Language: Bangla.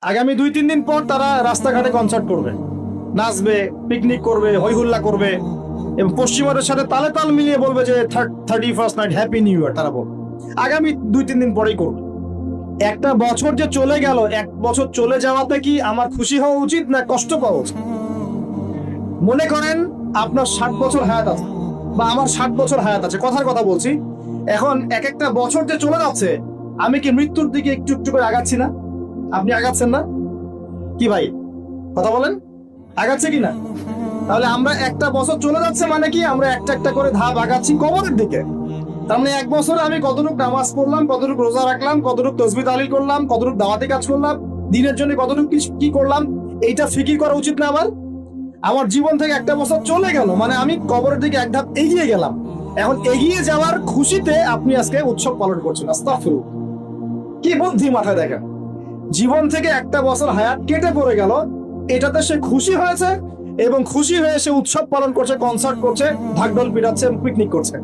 আগামী 2-3 দিন পর তারা রাস্তাঘাটে কনসার্ট করবে, নাচবে, পিকনিক করবে, হই হুল্লা করবে এবং পশ্চিমাদের সাথে তালে তাল মিলিয়ে বলবে যে 31st night happy new year. তারা বলবে আগামী 2-3 দিন পরেই করবে। একটা বছর যে চলে গেল, 1 বছর চলে যাওয়াতে কি আমার খুশি হওয়া উচিত না কষ্ট পাওয়া উচিত? মনে করেন আপনার 60 বছর হায়াত আছে বা আমার 60 বছর হায়াত আছে, কথার কথা বলছি। এখন এক একটা বছর যে চলে যাচ্ছে, আমি কি মৃত্যুর দিকে একটু একটু করে আগাচ্ছি না? আপনি আগাচ্ছেন না কি ভাই? কথা বলেন, আগাচ্ছে কি না? তাহলে আমরা একটা বছর চলে যাচ্ছে মানে কি আমরা একটা একটা করে ধাপ আগাচ্ছি কবরের দিকে। তার মানে 1 বছরে আমি কতটুকু নামাজ পড়লাম, কতটুকু রোজা রাখলাম, কতটুকু তসবিহ তাহলিল করলাম, কতটুকু দাওয়াতি কাজ করলাম, দিনের জন্য কতটুকু কি করলাম, এইটা ফিকির করা উচিত না আমার? আমার জীবন থেকে একটা বছর চলে গেল মানে আমি কবরের দিকে এক ধাপ এগিয়ে গেলাম। এখন এগিয়ে যাওয়ার খুশিতে আপনি আজকে উৎসব পালন করছেন। আস্তাগফিরুল্লাহ, কি বুদ্ধি মাথায় দেখেন। জীবন থেকে একটা বছর হায়াত কেটে পড়ে গেল, এটাতে সে খুশি হয়েছে এবং খুশি হয়ে সে উৎসব পালন করছে, কনসার্ট করছে, ঢাকঢোল পিটাচ্ছে, পিকনিক করছে।